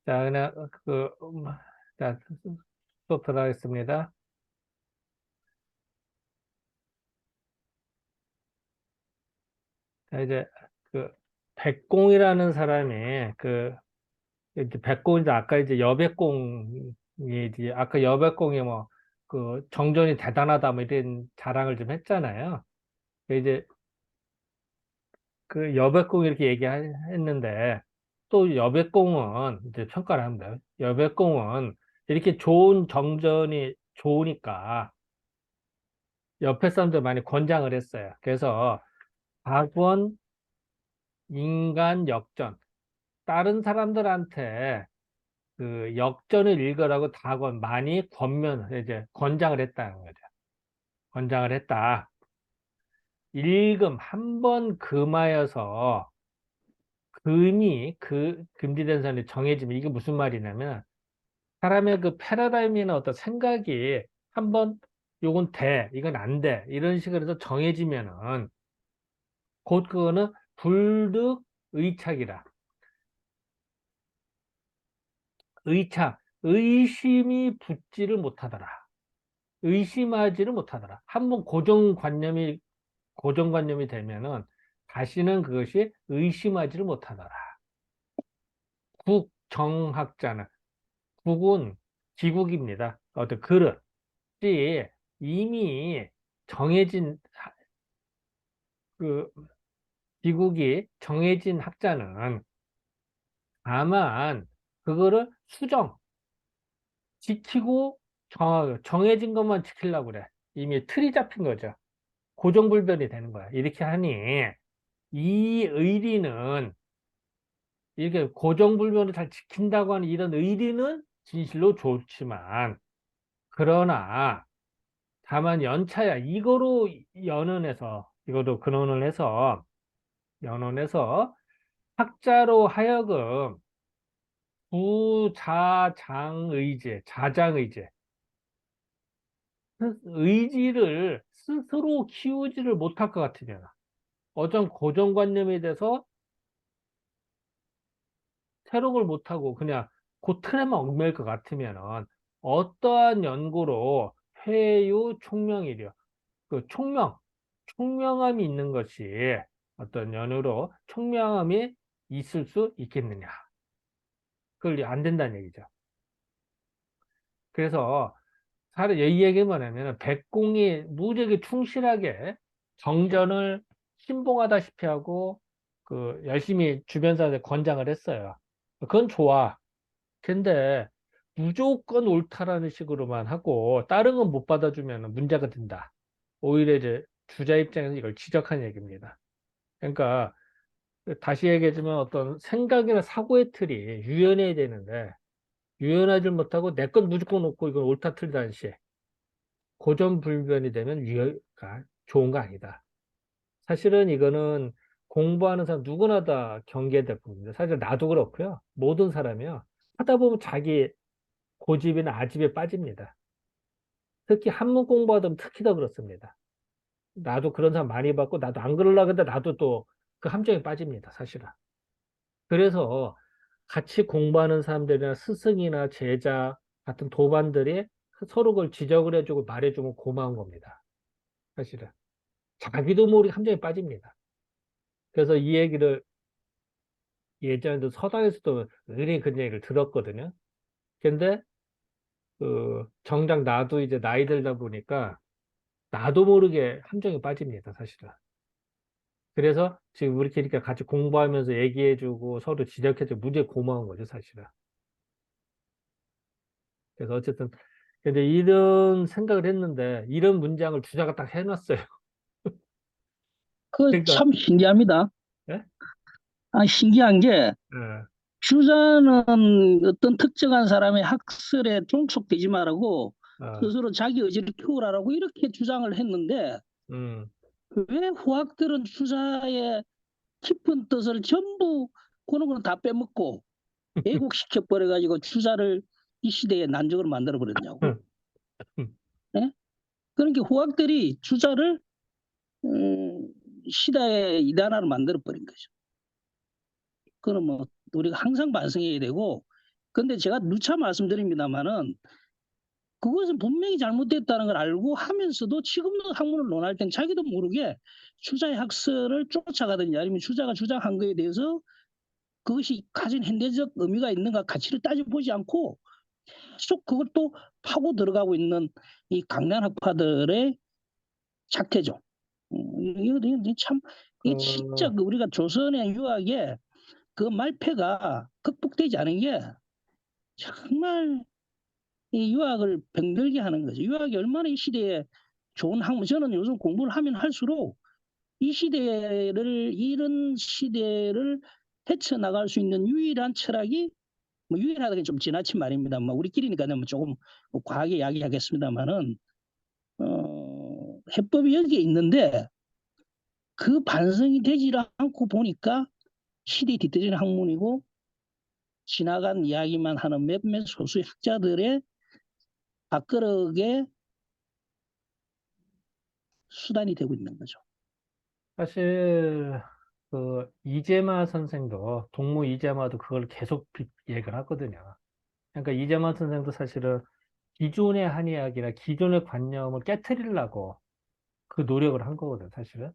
자, 그냥 자, 수업 들어가겠습니다. 자, 이제 그 백공이라는 사람이 이제 백공인데 아까 이제 여백공이 이제 아까 여백공이 뭐 그 정전이 대단하다 뭐 이런 자랑을 좀 했잖아요. 이제 그 여백공 이렇게 얘기했는데 또 여백공은 이제 평가를 합니다. 여백공은 이렇게 좋은 정전이 좋으니까 옆에 사람들 많이 권장을 했어요. 그래서 학원, 인간, 역전. 다른 사람들한테 그 역전을 읽으라고 학원 많이 이제 권장을 했다는 거죠. 권장을 했다. 읽음 한 번 금하여서 금지된 선이 정해지면 이게 무슨 말이냐면 사람의 그 패러다임이나 어떤 생각이 한번 요건 돼, 이건 안 돼, 이런 식으로 해서 정해지면은 곧 그거는 불득의착이라. 의착, 의심이 붙지를 못하더라. 의심하지를 못하더라. 한번 고정관념이 되면은 다시는 그것이 의심하지를 못하더라. 국정학자는, 국은 기국입니다. 어떤 그릇이 이미 정해진, 그, 기국이 정해진 학자는 다만 그거를 지키고 정해진 것만 지키려고 그래. 이미 틀이 잡힌 거죠. 고정불변이 되는 거야. 이렇게 하니 이 의리는 이렇게 고정불변을 잘 지킨다고 하는 이런 의리는 진실로 좋지만 그러나 다만 연차야 이거로 근원을 해서 학자로 하여금 자장의제 의지를 스스로 키우지를 못할 것 같으면 어떤 고정관념에 대해서 새록을 못하고 그냥 그 틀에만 얽매일 것 같으면은 어떠한 연구로 회유 총명이려 그 총명함이 있는 것이 어떤 연구로 총명함이 있을 수 있겠느냐. 그걸 안 된다는 얘기죠. 그래서 이 얘기 뭐냐면 백공이 무지하게 충실하게 정전을 신봉하다시피 하고 그 열심히 주변 사람들 권장을 했어요. 그건 좋아. 근데 무조건 옳다라는 식으로만 하고 다른 건 못 받아주면 문제가 된다. 오히려 이제 주자 입장에서 이걸 지적한 얘기입니다. 그러니까 다시 얘기하자면 어떤 생각이나 사고의 틀이 유연해야 되는데 유연하지 못하고 내 건 무조건 옳고 이건 옳다 틀리다는 식 고전불변이 되면 유효가 좋은 거 아니다. 사실은 이거는 공부하는 사람 누구나 다 경계될 부분입니다. 사실 나도 그렇고요. 모든 사람이요. 하다 보면 자기 고집이나 아집에 빠집니다. 특히 한문 공부하다 보면 특히 더 그렇습니다. 나도 그런 사람 많이 봤고, 나도 안 그러려고 했는데 나도 또 그 함정에 빠집니다. 사실은. 그래서 같이 공부하는 사람들이나 스승이나 제자 같은 도반들이 서로 그걸 지적을 해주고 말해주면 고마운 겁니다. 사실은. 자기도 모르게 함정에 빠집니다. 그래서 이 얘기를 예전에도 서당에서도 은근히 그런 얘기를 들었거든요. 근데 정작 나도 이제 나이 들다 보니까 나도 모르게 함정에 빠집니다, 사실은. 그래서 지금 이렇게 같이 공부하면서 얘기해주고 서로 지적해주고 무지하게 고마운 거죠, 사실은. 그래서 어쨌든, 근데 이런 생각을 했는데, 이런 문장을 주자가 딱 해놨어요. 그 그러니까, 참 신기합니다. 예? 신기한 게 예, 주자는 어떤 특정한 사람의 학설에 종속되지 말고 어, 스스로 자기 의지를 키우라라고 이렇게 주장을 했는데 음, 왜 후학들은 주자의 깊은 뜻을 전부 그런 거는 다 빼먹고 왜곡시켜 버려가지고 주자를 이 시대의 난적으로 만들어 버렸냐고. 예? 그러니까 후학들이 주자를 시대의 이단화로 만들어 버린 거죠. 그럼 뭐 우리가 항상 반성해야 되고 근데 제가 누차 말씀드립니다만은 그것은 분명히 잘못됐다는 걸 알고 하면서도 지금도 학문을 논할 땐 자기도 모르게 주자의 학설을 쫓아가든지 아니면 주자가 주장한 거에 대해서 그것이 가진 현대적 의미가 있는가 가치를 따져보지 않고 계속 그것도 파고 들어가고 있는 이 강단 학파들의 작태죠. 이거 참 이게 진짜 그, 그 우리가 조선의 유학의 그 말패가 극복되지 않은 게 정말 이 유학을 병들게 하는 거죠. 유학이 얼마나 이 시대에 좋은 학문, 저는 요즘 공부를 하면 할수록 이 시대를, 이런 시대를 헤쳐나갈 수 있는 유일한 철학이, 뭐 유일하다는 게 좀 지나친 말입니다. 뭐 우리끼리니까 뭐 조금 뭐 과하게 이야기하겠습니다만은, 해법이 여기에 있는데 그 반성이 되지 않고 보니까 시대에 뒤떨어진 학문이고 지나간 이야기만 하는 몇몇 소수의 학자들의 밥그릇의 수단이 되고 있는 거죠. 사실, 그, 이재마 선생도, 동무 이재마도 그걸 계속 얘기를 하거든요. 그러니까 이재마 선생도 사실은 기존의 한의학이나 기존의 관념을 깨트리려고 그 노력을 한 거거든, 사실은.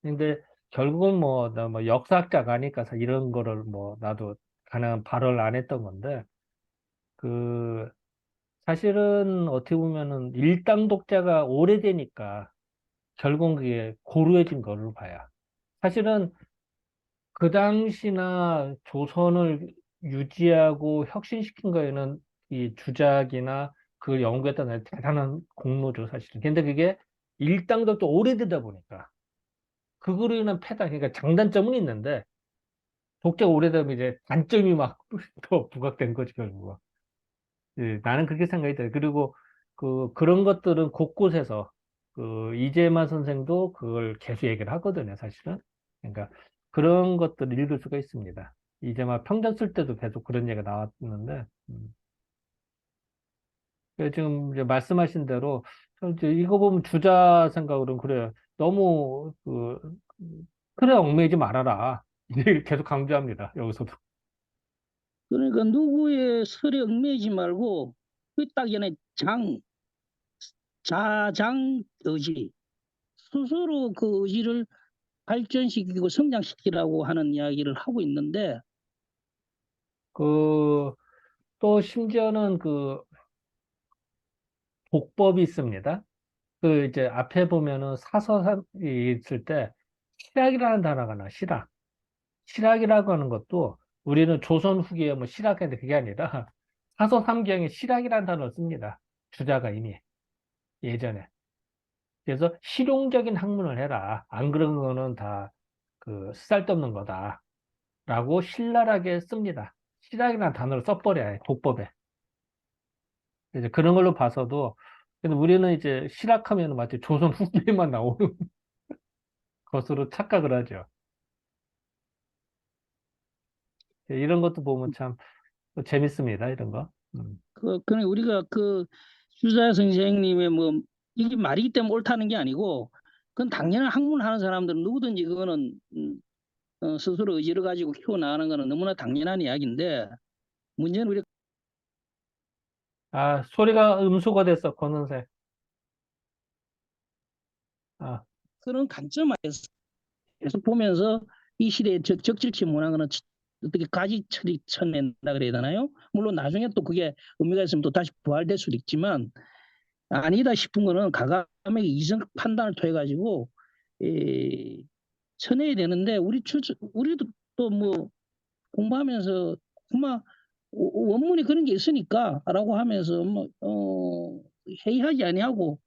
근데 결국은 뭐, 나 뭐 역사학자가 아니까 이런 거를 뭐, 나도 가능한 발언을 안 했던 건데, 그, 사실은 어떻게 보면은 일당 독자가 오래되니까 결국은 그게 고루해진 걸로 봐야. 사실은 그 당시나 조선을 유지하고 혁신시킨 거에는 이 주작이나 그 연구했던 대단한 공로죠, 사실은. 근데 그게 일당독도 오래되다 보니까 그거로 인한 패다, 그러니까 장단점은 있는데 독자가 오래되면 이제 단점이 막 더 부각된 거지, 결국은. 예, 나는 그렇게 생각이 들어요. 그리고 그런 것들은 곳곳에서 이재만 선생도 그걸 계속 얘기를 하거든요, 사실은. 그러니까 그런 것들을 읽을 수가 있습니다. 이재만 평전 쓸 때도 계속 그런 얘기가 나왔는데, 그래서 지금 이제 말씀하신 대로, 저 이제 이거 보면 주자 생각으로는 그래요. 너무, 틀에 얽매이지 말아라. 이제 계속 강조합니다, 여기서도. 그러니까 누구의 설에 얽매이지 말고 그딱 전에 자장 의지, 스스로 그 의지를 발전시키고 성장시키라고 하는 이야기를 하고 있는데 그, 또 심지어는 복법이 있습니다. 이제 앞에 보면은 사서삼이 있을 때 실학이라는 단어가 나와, 실학. 실학이라고 하는 것도 우리는 조선 후기에 뭐 실학했는데 그게 아니라 사서삼경에 실학이라는 단어를 씁니다. 주자가 이미 예전에. 그래서 실용적인 학문을 해라. 안 그런 거는 다 쓰잘데없는 거다. 라고 신랄하게 씁니다. 실학이라는 단어를 써버려야 해, 복법에. 이제 그런 걸로 봐서도, 근데 우리는 이제 실학하면 마치 조선 후기에만 나오는 것으로 착각을 하죠. 이런 것도 보면 참 재밌습니다. 이런 거. 그러니까 우리가 그 주자 선생님의 뭐 이게 말이기 때문에 옳다는 게 아니고 그건 당연한 학문하는 사람들은 누구든지 그거는 스스로 의지를 가지고 키워나가는 거는 너무나 당연한 이야기인데 문제는 우리가 아, 소리가 음소거 됐어, 권은세. 아, 그런 관점에서 계속 보면서 이 시대의 적절치 못한 거는 어떻게 가지 처리 쳐낸다 그래야 되나요? 물론 나중에 또 그게 의미가 있으면 또 다시 부활될 수도 있지만 아니다 싶은 거는 가감의 이성 판단을 통해 가지고 쳐내야 되는데 우리도 또 뭐 공부하면서 아마 원문이 그런 게 있으니까라고 하면서 뭐 회의하지 아니하고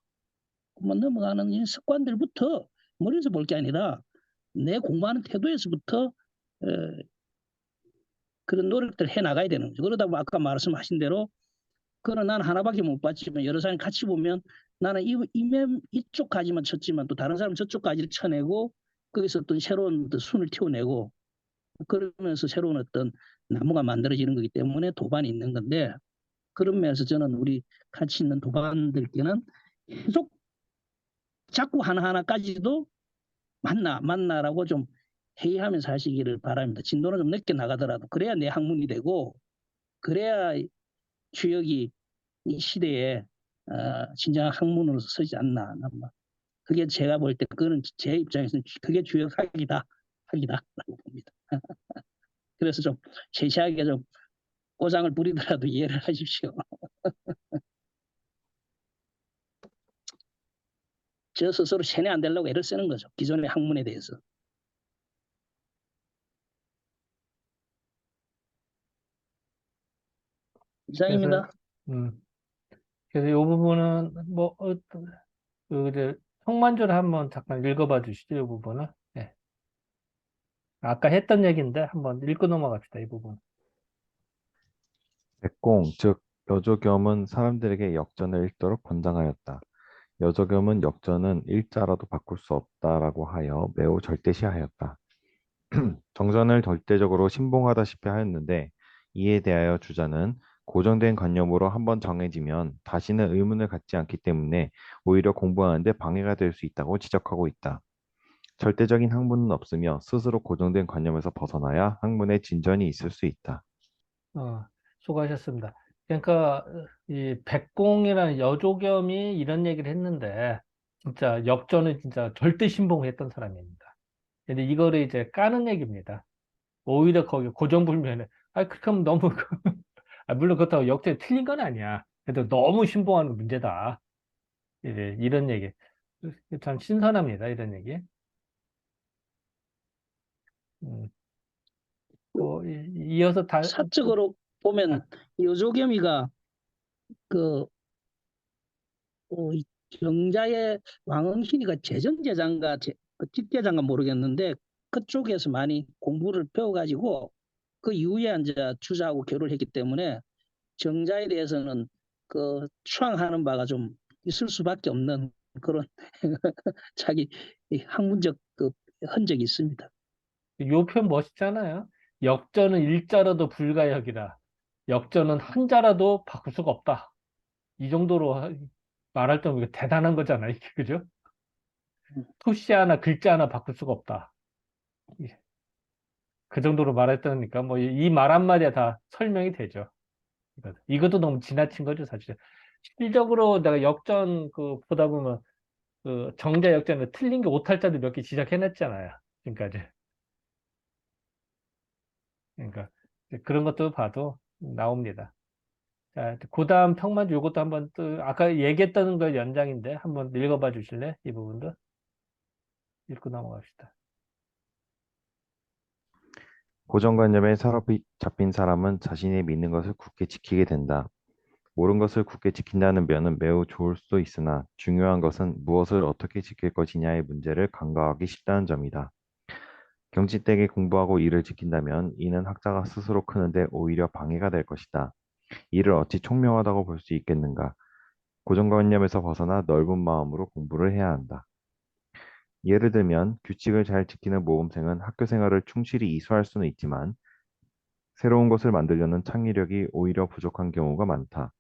뭐 넘어가는 이 습관들부터 머리에서 볼 게 아니라 내 공부하는 태도에서부터 어, 그런 노력들을 해 나가야 되는 거죠. 그러다 보면 아까 말씀하신 대로 그는 나는 하나밖에 못 봤지만 여러 사람이 같이 보면 나는 이쪽 가지만 쳤지만 또 다른 사람은 저쪽 가지를 쳐내고 거기서 어떤 새로운 순을 틔워내고 그러면서 새로운 어떤 나무가 만들어지는 거기 때문에 도반이 있는 건데 그런 면에서 저는 우리 같이 있는 도반들께는 계속 자꾸 하나하나까지도 만나라고 좀 회의하면서 하시기를 바랍니다. 진도는 좀 늦게 나가더라도 그래야 내 학문이 되고 그래야 주역이 이 시대에 진정한 학문으로서 서지 않나. 아마. 그게 제가 볼 때 그거는 제 입장에서는 그게 주역 학이다라고 봅니다. 그래서 좀 세세하게 좀 꼬장을 부리더라도 이해를 하십시오. 저 스스로 세뇌 안 되려고 애를 쓰는 거죠. 기존의 학문에 대해서. 그래서, 이상입니다. 음, 그래서 이 부분은 뭐, 이제 성만조를 한번 잠깐 읽어봐 주시죠, 이 부분은. 예. 아까 했던 얘기인데 한번 읽고 넘어갑시다, 이 부분. 백공, 즉 여조겸은 사람들에게 역전을 읽도록 권장하였다. 여조겸은 역전은 일자라도 바꿀 수 없다라고 하여 매우 절대시하였다. 정전을 절대적으로 신봉하다시피 하였는데 이에 대하여 주자는 고정된 관념으로 한번 정해지면 다시는 의문을 갖지 않기 때문에 오히려 공부하는데 방해가 될 수 있다고 지적하고 있다. 절대적인 학문은 없으며 스스로 고정된 관념에서 벗어나야 학문의 진전이 있을 수 있다. 어, 수고하셨습니다. 그러니까 이 백공이라는 여조겸이 이런 얘기를 했는데 진짜 역전은 진짜 절대 신봉했던 사람입니다. 근데 이거를 이제 까는 얘기입니다. 오히려 거기 고정불변에 그렇게 하면 너무 물론 그렇다고 역전이 틀린 건 아니야. 그래도 너무 신봉하는 문제다. 이제 이런 얘기. 참 신선합니다. 이런 얘기. 음, 이어서 사적으로 보면 여조겸이가 그 이 경자의 왕흥신이가 재정제장가 그 직제장가 모르겠는데 그쪽에서 많이 공부를 배워가지고 그 이후에 이제 주자하고 결혼을 했기 때문에 정자에 대해서는 그 추앙하는 바가 좀 있을 수밖에 없는 그런 자기 이 학문적 그 흔적이 있습니다. 요 편 멋있잖아요. 역전은 일자라도 불가역이라. 역전은 한자라도 바꿀 수가 없다. 이 정도로 말할 때면 이거 대단한 거잖아요. 이게 그죠? 토시 하나 글자 하나 바꿀 수가 없다. 예, 그 정도로 말했다니까 뭐 이 말 한마디에 다 설명이 되죠. 이것도 너무 지나친 거죠, 사실. 실질적으로 내가 역전 보다 보면 그 정자 역전에 틀린 게 오탈자도 몇 개 지적해냈잖아요. 지금까지. 그러니까 그런 것도 봐도 나옵니다. 자, 그 다음 평만 요것도 한번 또 아까 얘기했던 거 연장인데 한번 읽어봐 주실래? 이 부분도 읽고 넘어갑시다. 고정관념에 사로잡힌 사람은 자신이 믿는 것을 굳게 지키게 된다. 옳은 것을 굳게 지킨다는 면은 매우 좋을 수도 있으나 중요한 것은 무엇을 어떻게 지킬 것이냐의 문제를 간과하기 쉽다는 점이다. 경치되게 공부하고 일을 지킨다면 이는 학자가 스스로 크는데 오히려 방해가 될 것이다. 이를 어찌 총명하다고 볼 수 있겠는가? 고정관념에서 벗어나 넓은 마음으로 공부를 해야 한다. 예를 들면 규칙을 잘 지키는 모범생은 학교 생활을 충실히 이수할 수는 있지만 새로운 것을 만들려는 창의력이 오히려 부족한 경우가 많다.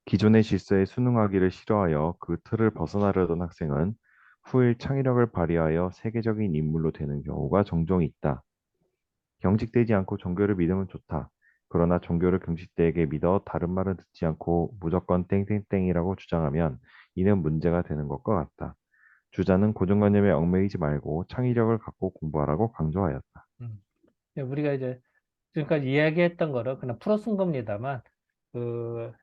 기존의 질서에 순응하기를 싫어하여 그 틀을 벗어나려던 학생은 후일 창의력을 발휘하여 세계적인 인물로 되는 경우가 종종 있다. 경직되지 않고 종교를 믿으면 좋다. 그러나 종교를 경직되게 믿어 다른 말은 듣지 않고 무조건 땡땡땡이라고 주장하면 이는 문제가 되는 것과 같다. 주자는 고정관념에 얽매이지 말고 창의력을 갖고 공부하라고 강조하였다. 음. 우리가 이제 지금까지 이야기했던 거를 그냥 풀어 쓴 겁니다만 그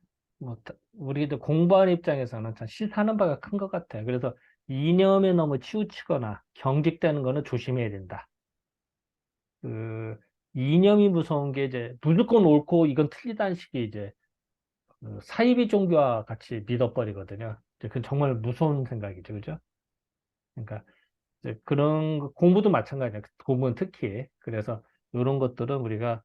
우리도 공부하는 입장에서는 참 실수하는 바가 큰 것 같아요. 그래서 이념에 너무 치우치거나 경직되는 거는 조심해야 된다. 그 이념이 무서운 게 이제 무조건 옳고 이건 틀리다는 식의 이제 사이비 종교와 같이 믿어버리거든요. 이제 그건 정말 무서운 생각이죠, 그죠? 그러니까 이제 그런 공부도 마찬가지예요. 공부는 특히 그래서 이런 것들은 우리가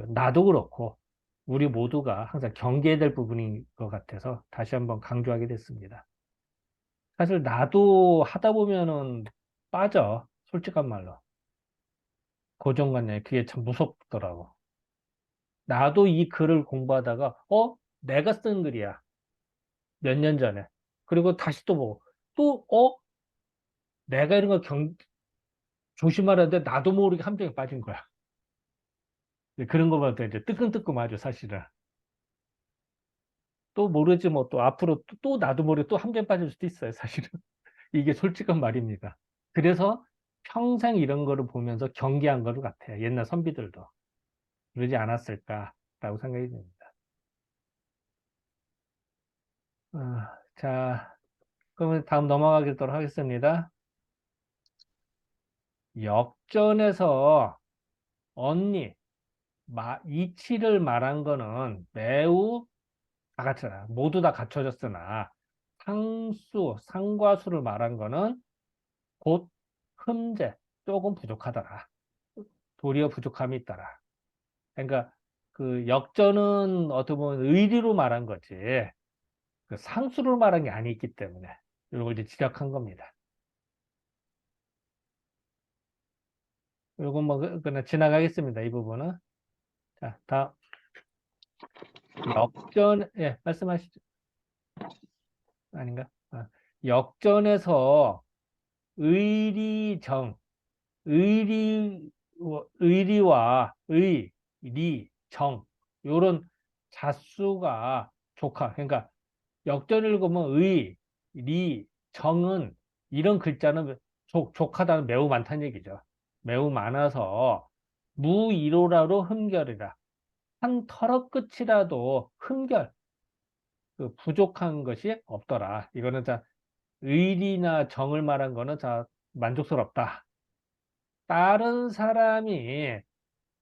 나도 그렇고 우리 모두가 항상 경계해야 될 부분인 것 같아서 다시 한번 강조하게 됐습니다. 사실 나도 하다 보면은 빠져. 솔직한 말로. 고정관념 그게 참 무섭더라고. 나도 이 글을 공부하다가 내가 쓴 글이야. 몇 년 전에. 그리고 다시 또 보고 내가 이런 거 조심하라는데 나도 모르게 함정에 빠진 거야. 그런 거보다 이제 뜨끔뜨끔하죠, 사실은. 또 모르지, 뭐, 또 앞으로 또 나도 모르게 또 함정 빠질 수도 있어요, 사실은. 이게 솔직한 말입니다. 그래서 평생 이런 거를 보면서 경계한 거를 같아요. 옛날 선비들도. 그러지 않았을까라고 생각이 듭니다. 자, 그러면 다음 넘어가도록 하겠습니다. 역전에서 언니, 이치를 말한 거는 매우 다 갖춰라. 모두 다 갖춰졌으나 상과수를 말한 거는 곧 흠재, 조금 부족하더라. 도리어 부족함이 있더라. 그러니까 그 역전은 어떻게 보면 의리로 말한 거지 그 상수로 말한 게 아니기 때문에 이런 걸 이제 지적한 겁니다. 이건 뭐 그냥 지나가겠습니다. 이 부분은. 자, 다음 역전, 예, 말씀하시죠. 아닌가? 역전에서 의리정, 의리, 의리와 리, 정, 요런 자수가 조카. 그러니까 역전을 읽으면 리, 정은 이런 글자는 족하다는 매우 많다는 얘기죠. 매우 많아서 무이로라로 흠결이라. 한 털어 끝이라도 흠결, 그 부족한 것이 없더라. 이거는 자, 의리나 정을 말한 거는 자, 만족스럽다. 다른 사람이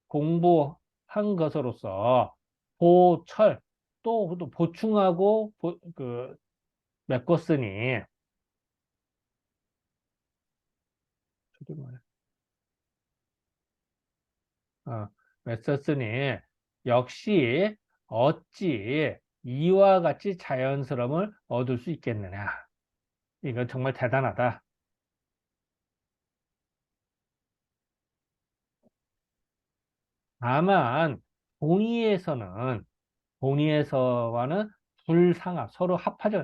공부한 것으로서 보철, 또 보충하고 메꿨으니, 저기 뭐야. 메꿨으니, 역시 어찌 이와 같이 자연스러움을 얻을 수 있겠느냐. 이건 정말 대단하다. 다만, 본의에서는 본의에서와는 불상합, 서로 합하지,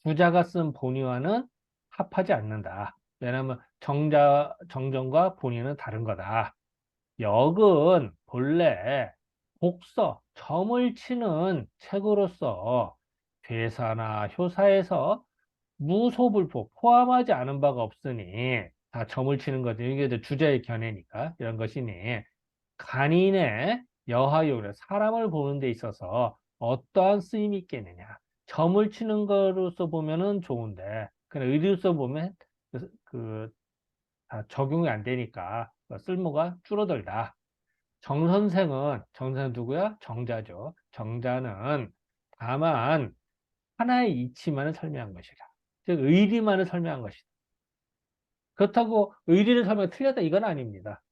주자가 쓴 본의와는 합하지 않는다. 왜냐하면 정전과 본의는 다른 거다. 역은 본래 복서, 점을 치는 책으로서 괴사나 효사에서 무소불포, 포함하지 않은 바가 없으니 다 점을 치는 거죠. 이게 이제 주제의 견해니까 이런 것이니 간인의 여하요를 사람을 보는 데 있어서 어떠한 쓰임이 있겠느냐. 점을 치는 거로서 보면은 좋은데 그냥 의리로서 보면 다 적용이 안 되니까 쓸모가 줄어들다. 정선생 누구야? 정자죠. 정자는 다만 하나의 이치만을 설명한 것이다. 즉 의리만을 설명한 것이다. 그렇다고 의리를 설명 틀렸다 이건 아닙니다.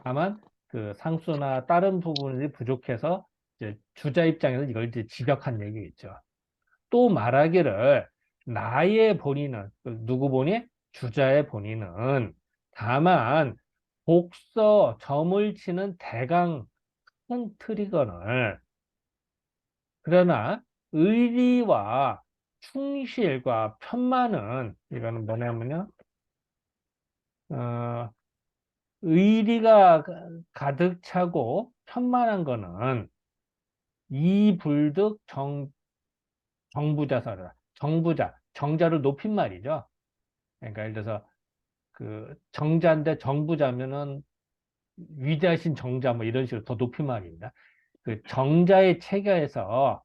다만 그 상수나 다른 부분이 부족해서 이제 주자 입장에서 이걸 이제 지적한 얘기겠죠. 또 말하기를 나의 본의는 누구 본의? 주자의 본의는 다만 복서 점을 치는 대강 큰 트리거를 그러나 의리와 충실과 편만은 이거는 뭐냐면요. 어, 의리가 가득 차고 편만한 거는 이불득 정부자서라. 정자를 높인 말이죠. 그러니까 예를 들어서 그 정자인데 정부자면은 위대하신 정자 뭐 이런 식으로 더 높인 말입니다. 그 정자의 체계에서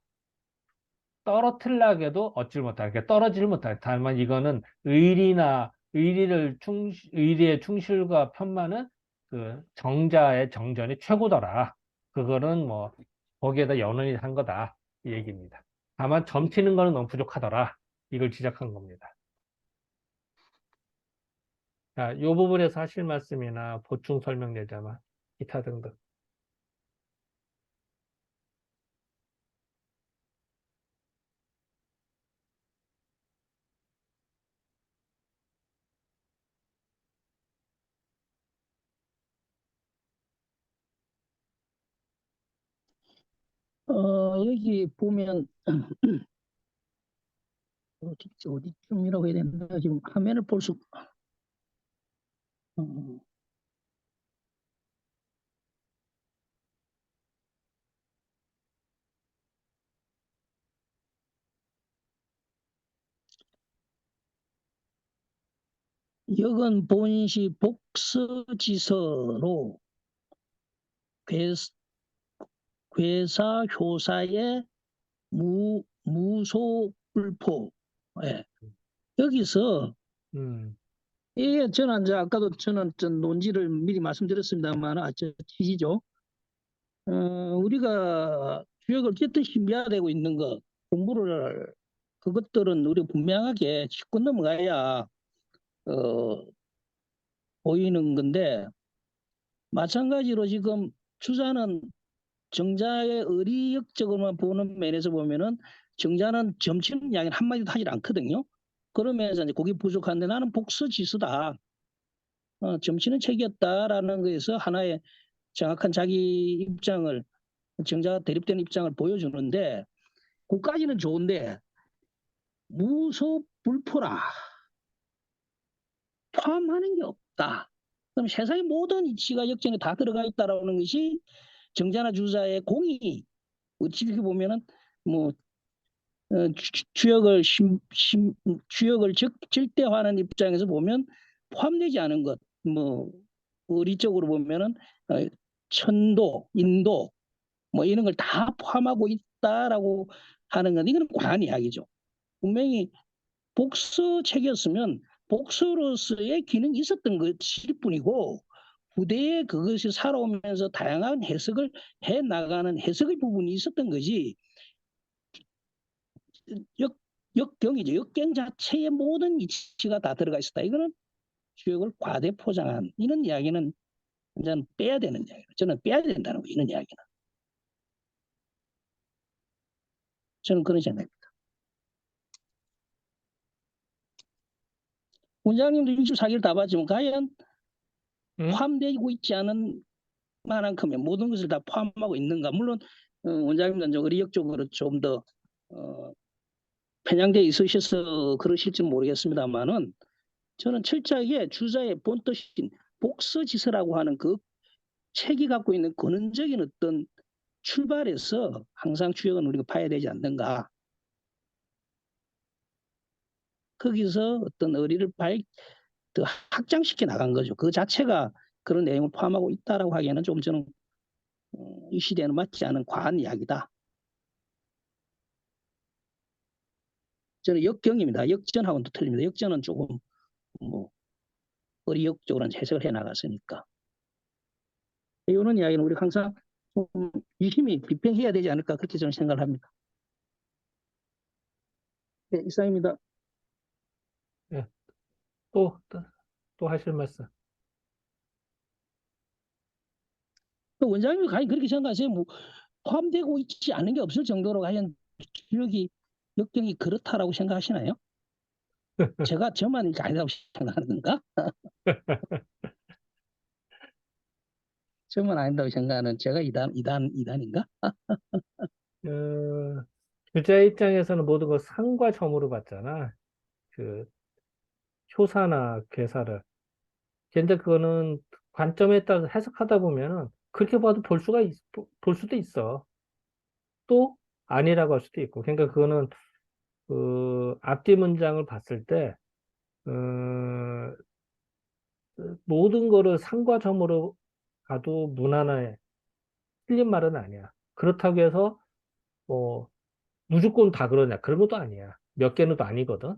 떨어뜨리려고 해도 얻질 못하게 그러니까 떨어지를 못하게 다만 이거는 의리의 충실과 편만은 그 정자의 정전이 최고더라. 그거는 뭐 거기에다 연연히 한 거다 이 얘기입니다. 다만 점치는 거는 너무 부족하더라. 이걸 지적한 겁니다. 자, 이 부분에서 하실 말씀이나 보충 설명 내자마 기타 등등. 여기 보면 어디쯤이라고 해야 되나 지금 화면을 볼 수, 어, 역은 본시 복서지서로 괴사 효사의 무소불포. 예. 여기서 음, 이게 저는 이제 아까도 저는 좀 논지를 미리 말씀드렸습니다만 저 취지죠. 우리가 주역을 어쨌든 신비화되고 있는 것 공부를 그것들은 우리 분명하게 짚고 넘어가야 어, 보이는 건데 마찬가지로 지금 주자는 정자의 의리역적으로만 보는 면에서 보면은 정자는 점치는 이야기는 한마디도 하질 않거든요. 그러면서 이제 그게 부족한데 나는 복서지수다. 점치는 책이었다라는 거에서 하나의 정확한 자기 입장을 정자가 대립되는 입장을 보여주는데 그까지는 좋은데 무소불포라 포함하는 게 없다. 그럼 세상의 모든 이치가 역전에 다 들어가 있다라는 것이 정자나 주자의 공이 어찌 보면은 뭐 주역을 절대화하는 입장에서 보면 포함되지 않은 것, 뭐 의리적으로 보면은 어, 천도, 인도 뭐 이런 걸 다 포함하고 있다라고 하는 건 이거는 과한 이야기죠. 분명히 복서책이었으면 복서로서의 기능이 있었던 것일 뿐이고 후대에 그것이 살아오면서 다양한 해석을 해 나가는 해석의 부분이 있었던 거지. 역, 역경이죠. 역경 자체의 모든 이치가 다 들어가 있었다. 이거는 주역을 과대 포장한 이런 이야기는 저는 빼야 되는 이야기예요. 저는 빼야 된다는 거 이런 이야기는. 저는 그런 생각입니다. 원장님도 64기를 다 봤지만 과연 응? 포함되고 있지 않은 만큼의 모든 것을 다 포함하고 있는가. 물론 원장님은 의리역적으로 좀 더 편향되어 있으셔서 그러실지 모르겠습니다만은 저는 철저하게 주자의 본뜻인 복서지서라고 하는 그 책이 갖고 있는 근원적인 어떤 출발에서 항상 주역은 우리가 봐야 되지 않는가. 거기서 어떤 의리를 더 확장시켜 나간 거죠. 그 자체가 그런 내용을 포함하고 있다라고 하기에는 좀 저는 이 시대에는 맞지 않은 과한 이야기다. 저는 역경입니다. 역전하고는 또 틀립니다. 역전은 조금 뭐 의리역적으로는 해석을 해 나갔으니까. 이런 이야기는 우리 항상 좀 유심히 비평해야 되지 않을까 그렇게 저는 생각을 합니다. 네, 이상입니다. 예. 또 하실 말씀. 원장님이 과연 그렇게 생각하세요? 뭐 포함되고 있지 않은 게 없을 정도로 과연 주역이 역경이 그렇다라고 생각하시나요? 저만 이게 아니라고 생각하는 건가? 저만 아니다고 생각하는 제가 이단인가? 어, 주자 입장에서는 모든 걸 상과 점으로 봤잖아. 그 효사나 괴사를. 근데 그거는 관점에 따라 해석하다 보면은 그렇게 봐도 볼 수도 있어. 또 아니라고 할 수도 있고. 그러니까 그거는 그 앞뒤 문장을 봤을 때 어, 모든 거를 상과 점으로 가도 무난해. 틀린 말은 아니야. 그렇다고 해서 뭐 무조건 다 그러냐? 그런 것도 아니야. 몇 개는 또 아니거든.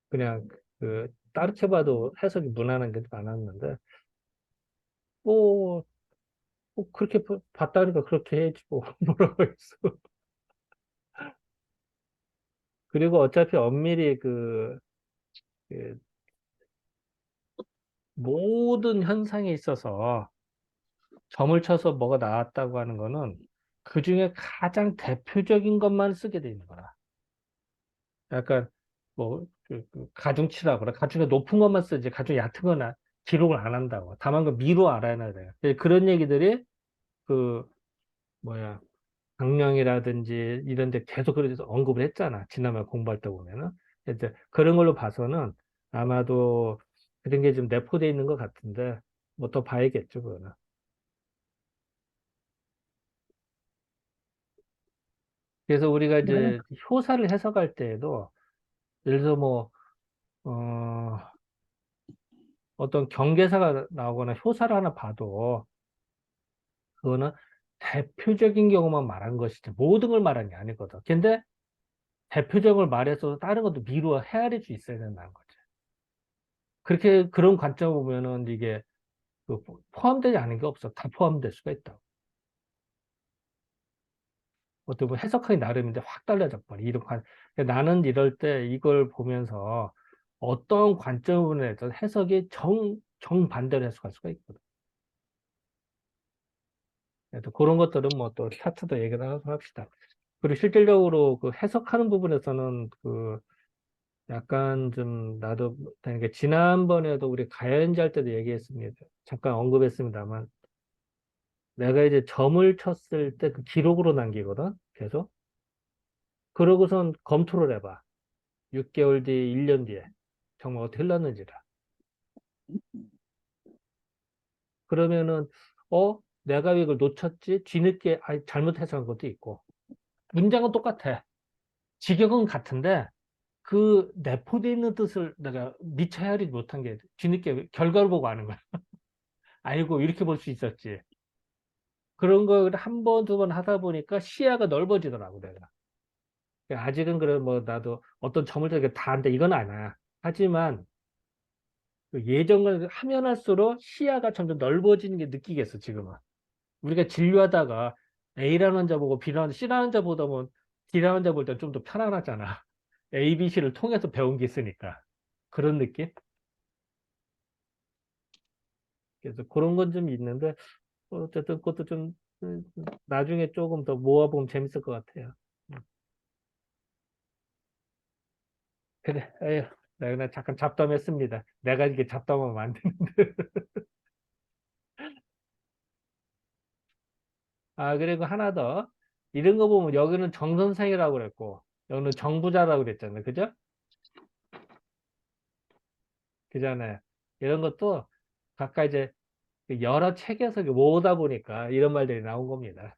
그냥 그 따르쳐 봐도 해석이 무난한 게 많았는데 뭐, 뭐 그렇게 봤다니까 그렇게 해야지 뭐 뭐라고 했어. 그리고 어차피 엄밀히 그 모든 현상에 있어서 점을 쳐서 뭐가 나왔다고 하는 거는 그 중에 가장 대표적인 것만 쓰게 돼 있는 거야. 약간 뭐 가중치라고 그래. 가중에 높은 것만 쓰지 가중 얕은 거는 기록을 안 한다고. 다만 그 미로 알아야 돼. 그런 얘기들이 그 뭐야 강령이라든지 이런 데 계속 그래서 언급을 했잖아. 지난번 공부할 때 보면은. 이제 그런 걸로 봐서는 아마도 그런 게 좀 내포되어 있는 것 같은데 뭐 더 봐야겠죠, 그거는. 그래서 우리가 만약 이제 효사를 해석할 때에도 예를 들어서 뭐, 어, 어떤 경계사가 나오거나 효사를 하나 봐도 그거는 대표적인 경우만 말한 것이지 모든 걸 말한 게 아니거든. 근데 대표적으로 말해서 다른 것도 미루어 헤아릴 수 있어야 된다는 거지. 그렇게 그런 관점을 보면은 이게 그 포함되지 않은 게 없어. 다 포함될 수가 있다. 어떻게 보면 해석하기 나름인데 확 달라져 버려. 나는 이럴 때 이걸 보면서 어떤 관점에서 해석이 정반대로 해석할 수가 있거든. 그래서 그런 것들은 뭐 또 차트도 얘기를 하고 합시다. 그리고 실질적으로 그 해석하는 부분에서는 그 약간 좀 나도 그러니까 지난번에도 우리 가연지 할 때도 얘기했습니다. 잠깐 언급했습니다만 내가 이제 점을 쳤을 때 그 기록으로 남기거든. 계속. 그러고선 검토를 해봐. 6개월 뒤, 1년 뒤에 정말 어떻게 흘렀는지라. 그러면은 내가 왜 이걸 놓쳤지? 뒤늦게 잘못 해석한 것도 있고. 문장은 똑같아. 직역은 같은데 그 내포되어 있는 뜻을 내가 미처 헤아리지 못한 게 뒤늦게 결과를 보고 아는 거야. 아이고 이렇게 볼 수 있었지. 그런 걸 한 번, 두 번 하다 보니까 시야가 넓어지더라고 내가. 아직은 그래 뭐 나도 어떤 점을 되게 다 안돼 이건 아니야. 하지만 그 예전과 하면 할수록 시야가 점점 넓어지는 게 느끼겠어 지금은. 우리가 진료하다가 A라는 환자 보고 B라는 환자, C라는 환자 보다 보면 D라는 환자 볼 때 좀 더 편안하잖아. A, B, C를 통해서 배운 게 있으니까. 그런 느낌? 그래서 그런 건 좀 있는데 어쨌든 그것도 좀 나중에 조금 더 모아보면 재밌을 것 같아요. 그래, 에휴, 내가 그냥 잠깐 잡담했습니다. 내가 이게 잡담하면 안 되는데. 아, 그리고 하나 더. 이런 거 보면 여기는 정선생이라고 그랬고, 여기는 정부자라고 그랬잖아요. 그죠? 그잖아요. 이런 것도 각각 이제 그 여러 책에서 모으다 보니까 이런 말들이 나온 겁니다.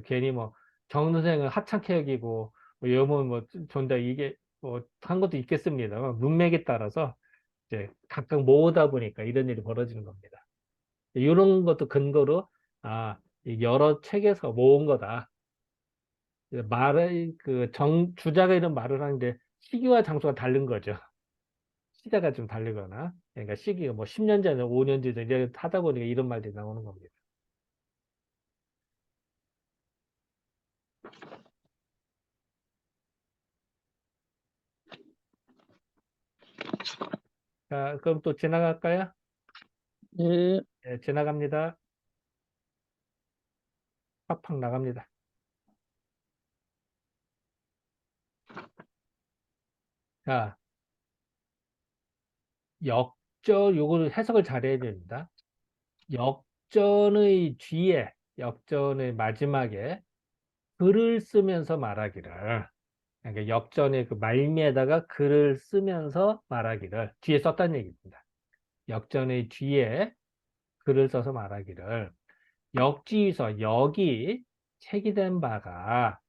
괜히 뭐 정선생은 하찮게 여기고, 뭐 여면 뭐 존다 이게 뭐 한 것도 있겠습니다만 문맥에 따라서 이제 각각 모으다 보니까 이런 일이 벌어지는 겁니다. 이런 것도 근거로 이 여러 책에서 모은 거다. 말의 주자가 이런 말을 하는데 시기와 장소가 다른 거죠. 시대가 좀 다르거나 그러니까 시기가 뭐 10년 전에 5년 전에 이렇게 하다 보니까 이런 말들이 나오는 겁니다. 자, 그럼 또 지나갈까요? 예, 네, 지나갑니다. 팍팍 나갑니다. 자, 요거를 해석을 잘해야 됩니다. 역전의 마지막에 글을 쓰면서 말하기를. 그러니까 역전의 그 말미에다가 글을 쓰면서 말하기를 뒤에 썼다는 얘기입니다. 역전의 뒤에 글을 써서 말하기를 역지에서 역이 책이 된 바가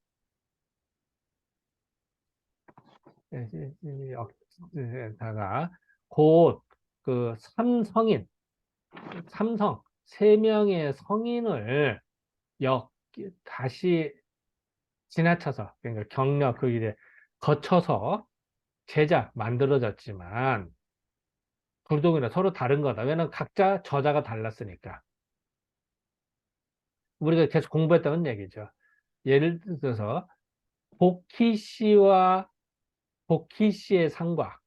역다가 곧 그 삼성 세 명의 성인을 다시 지나쳐서 그러니까 경력 그 일에 거쳐서 제작 만들어졌지만 불동이나 서로 다른 거다. 왜냐면 각자 저자가 달랐으니까. 우리가 계속 공부했다는 얘기죠. 예를 들어서 복희 씨의 상과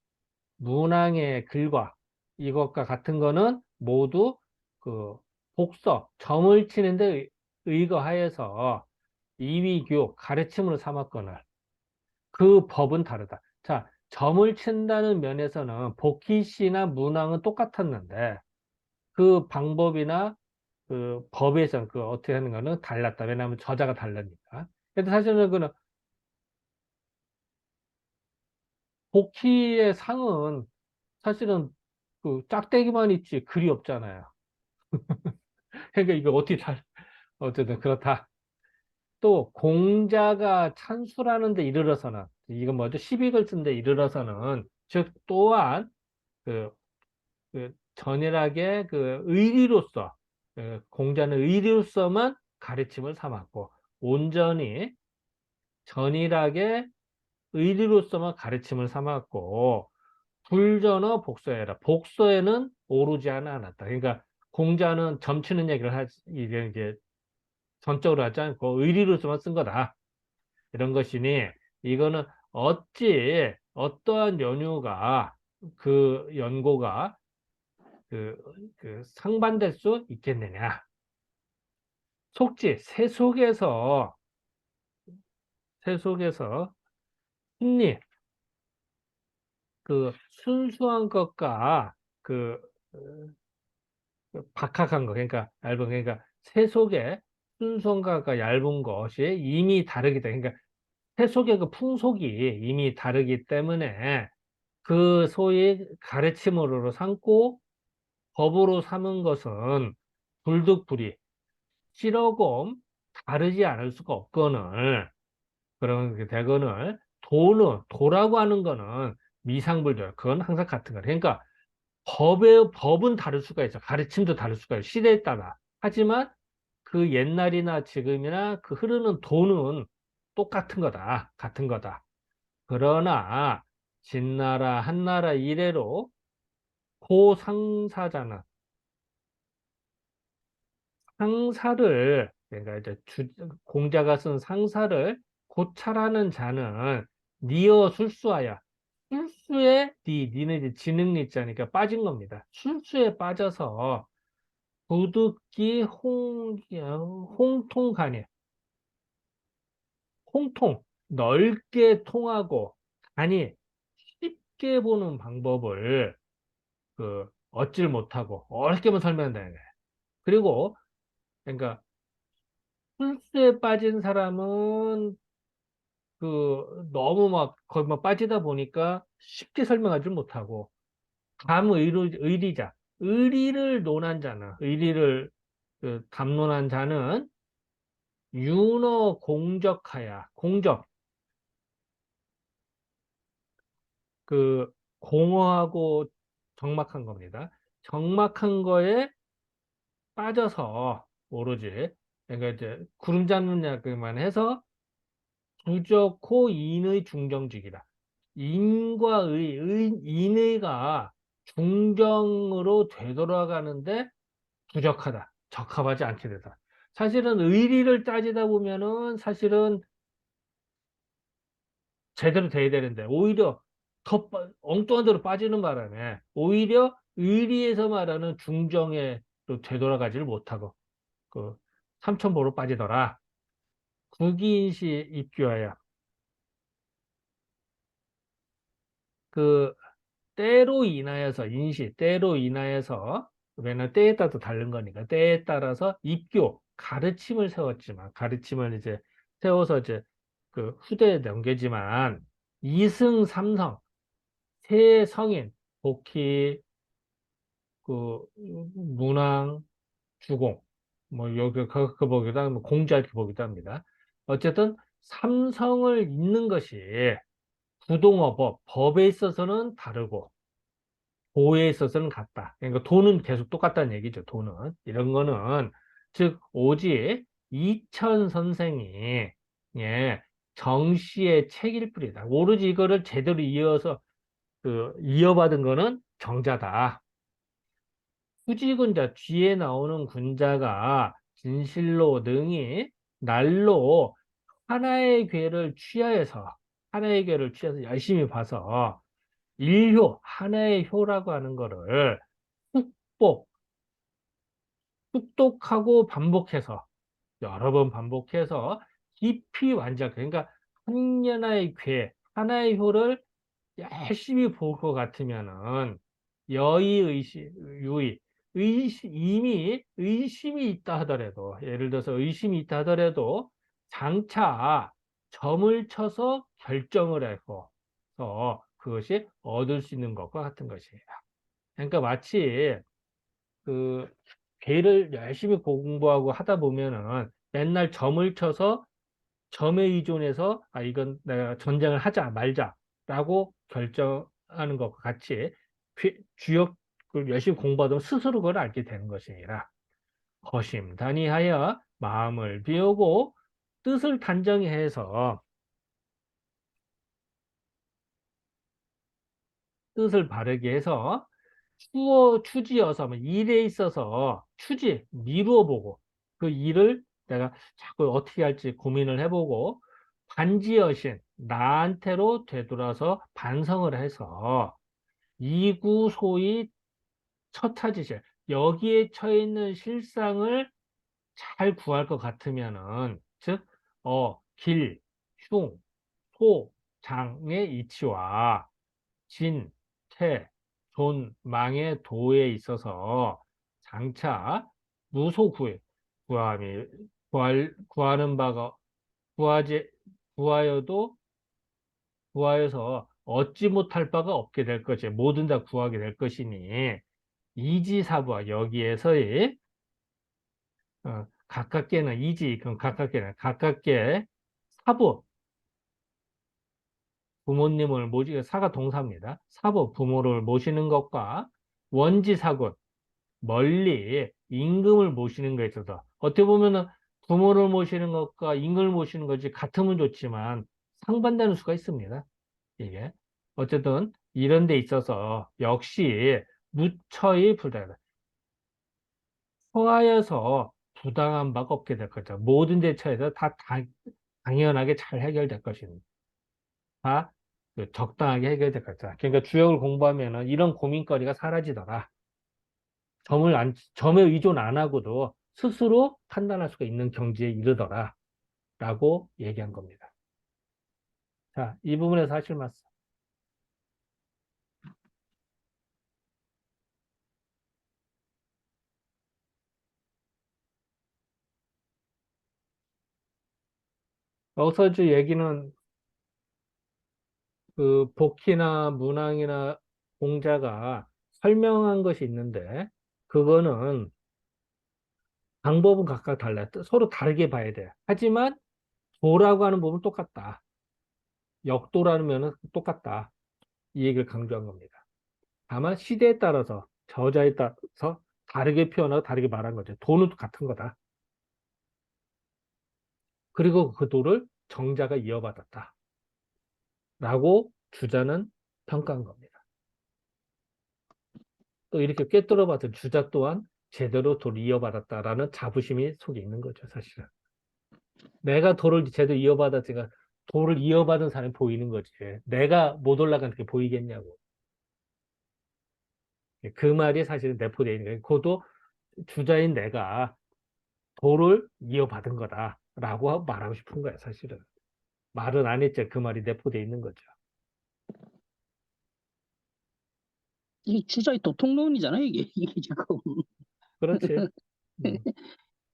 문항의 글과 이것과 같은 거는 모두 그 복서, 점을 치는데 의거하여서 이위규, 가르침으로 삼았거늘 그 법은 다르다. 자, 점을 친다는 면에서는 복희 씨나 문항은 똑같았는데 그 방법이나 그 법에서 그 어떻게 하는 거는 달랐다. 왜냐하면 저자가 다르니까. 근데 사실은 그는 복희의 상은 사실은 그 짝대기만 있지 글이 없잖아요. 그러니까 이거 어떻게 어쨌든 그렇다. 또 공자가 찬수라는 데 이르러서는 이건 뭐죠? 시비글 쓴 데 이르러서는 즉 또한 그, 그 전일하게 그 의리로서, 공자는 의리로서만 가르침을 삼았고, 온전히 전일하게 의리로서만 가르침을 삼았고, 불전어 복서해라. 복서에는 오르지 않았다. 그러니까 공자는 점치는 얘기를 이게 전적으로 하지 않고 의리로서만 쓴 거다. 이런 것이니 이거는 어찌 어떠한 연유가 그 연고가 그, 그 상반될 수 있겠느냐. 속지 새 속에서 순리 그 순수한 것과 그 박학한 거, 그러니까 얇은, 그러니까 새 속에 순수한 것과 얇은 것이 이미 다르기 때문에, 그러니까 새 속의 그 풍속이 이미 다르기 때문에 그 소위 가르침으로 삼고 법으로 삼은 것은 불득불이 실어곰 다르지 않을 수가 없거늘 그런 게 되거늘 도라고 하는 거는 미상불변 그건 항상 같은 거야. 그러니까 법은 다를 수가 있어. 가르침도 다를 수가 있어. 시대에 따라. 하지만 그 옛날이나 지금이나 그 흐르는 도는 똑같은 거다. 같은 거다. 그러나 진나라 한나라 이래로 고상사자는 상사를 그러니까 이제 공자가 쓴 상사를 고찰하는 자는 니어 술수하여 술수에 니는 이제 지능리자니까 빠진 겁니다. 술수에 빠져서 부득기 홍통간에 홍통 넓게 통하고 아니 쉽게 보는 방법을 얻질 못하고 어렵게만 설명한다는 거예요. 그리고 그러니까 술수에 빠진 사람은 너무 막 거기 막 빠지다 보니까 쉽게 설명하지 못하고 의리자 의리를 논한 자는 의리를 담론한 자는 윤어 공적하야 공적 공허하고 적막한 겁니다. 적막한 거에 빠져서 오로지 그러니까 이제 구름 잡는 약만 해서 부적호 인의 중정직이다. 인의가 중정으로 되돌아가는데 부적하다. 적합하지 않게 되다. 사실은 의리를 따지다 보면은 사실은 제대로 돼야 되는데 오히려 엉뚱한 데로 빠지는 바람에 오히려 의리에서 말하는 중정에 또 되돌아가지를 못하고 그 삼천보로 빠지더라. 국인시 입교하여 그 때로 인하여서 왜냐면 때에 따라 다른 거니까 때에 따라서 입교 가르침을 세웠지만 가르침을 이제 세워서 이제 후대에 넘기지만 이승 삼성 세 성인 복희 문왕 주공 뭐 여기 그 보기도 하고 공자 이렇게 보기도 합니다. 어쨌든 삼성을 잇는 것이 부동어법 법에 있어서는 다르고 도에 있어서는 같다. 그러니까 도는 계속 똑같다는 얘기죠. 도는 이런 거는 즉 오직 이천 선생이 예 정씨의 책일 뿐이다. 오로지 이거를 제대로 이어받은 거는 정자다. 후지군자 뒤에 나오는 군자가 진실로 능히 날로 하나의 괴를 취해서 열심히 봐서 하나의 효라고 하는 거를 훅복, 흡독하고 반복해서, 여러 번 반복해서 깊이 그러니까 하나의 효를 열심히 볼 것 같으면은, 이미 의심이 있다 하더라도, 예를 들어서 의심이 있다 하더라도, 장차 점을 쳐서 결정을 해서, 그것이 얻을 수 있는 것과 같은 것이에요. 그러니까 마치 그 괴를 열심히 공부하고 하다 보면은 맨날 점을 쳐서 점에 의존해서 이건 내가 전쟁을 하자 말자라고 결정하는 것과 같이 그걸 열심히 공부하면 스스로 그걸 알게 되는 것이니라. 허심탄회하여 마음을 비우고 뜻을 단정해서 뜻을 바르게 해서 추지어서 뭐 일에 있어서 미루어 보고 그 일을 내가 자꾸 어떻게 할지 고민을 해보고 반지여신 나한테로 되돌아서 반성을 해서 이구소의 처타지실 여기에 처해 있는 실상을 잘 구할 것 같으면은 즉 길, 흉, 소, 장의 이치와 진, 태, 존, 망의 도에 있어서 장차 무소구해 구함이 구하는 바가 구하지 구하여도 구하여서 얻지 못할 바가 없게 될 것이 뭐든 다 구하게 될 것이니 이지사부와 여기에서의 가깝게는 이지 그럼 가깝게 사부 부모님을 모시고 사가 동사입니다. 사부 부모를 모시는 것과 원지사군 멀리 임금을 모시는 것에 있어서 어떻게 보면은 부모를 모시는 것과 임금을 모시는 것이 같으면 좋지만 상반되는 수가 있습니다. 이게 어쨌든 이런 데 있어서 역시 무처의 불당이다. 처하여서 부당한 바가 없게 될 거죠. 모든 데 처해서 다 당연하게 잘 해결될 것입니다. 다 적당하게 해결될 것이다. 그러니까 주역을 공부하면은 이런 고민거리가 사라지더라. 점에 의존 안 하고도 스스로 판단할 수가 있는 경지에 이르더라. 라고 얘기한 겁니다. 자, 이 부분에서 하실 말씀. 여기서 이제 얘기는 그 복희나 문항이나 공자가 설명한 것이 있는데 그거는 방법은 각각 달라요. 서로 다르게 봐야 돼요. 하지만 도라고 하는 부분은 똑같다. 역도라는 면은 똑같다. 이 얘기를 강조한 겁니다. 다만 시대에 따라서 저자에 따라서 다르게 표현하고 다르게 말한 거죠. 도는 같은 거다. 그리고 그 도를 정자가 이어받았다. 라고 주자는 평가한 겁니다. 또 이렇게 꿰뚫어 봤던 주자 또한 제대로 도를 이어받았다라는 자부심이 속에 있는 거죠, 사실은. 내가 도를 제대로 이어받았으니까 도를 이어받은 사람이 보이는 거지. 내가 못 올라가는 게 보이겠냐고. 그 말이 사실은 내포되어 있는 거예요. 그것도 주자인 내가 도를 이어받은 거다라고 말하고 싶은 거야, 사실은. 말은 안 했죠. 그 말이 내포되어 있는 거죠. 이 주자의 도통론이잖아요, 이게. 이게 지금. 그렇지.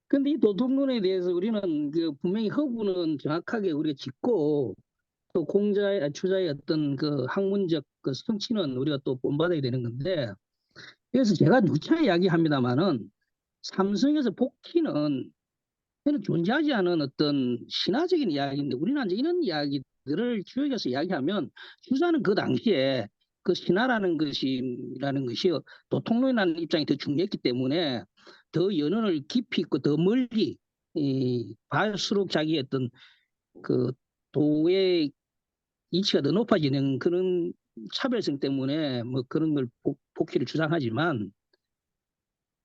근데 이 도통론에 대해서 우리는 그 분명히 허구는 정확하게 우리가 짚고 또 주자의 어떤 그 학문적 그 성취는 우리가 또 본받아야 되는 건데 그래서 제가 누차 이야기합니다만은 삼성에서 복희는 저는 존재하지 않은 어떤 신화적인 이야기인데 우리는 이제 이런 이야기들을 주역에서 이야기하면 주자는 그 당시에 그 신화라는 것이 도통론이라는 입장이 더 중요했기 때문에 더 연원을 깊이 있고 더 멀리 갈수록 자기의 어떤 그 도의 이치가 더 높아지는 그런 차별성 때문에 뭐 그런 걸 복희를 주장하지만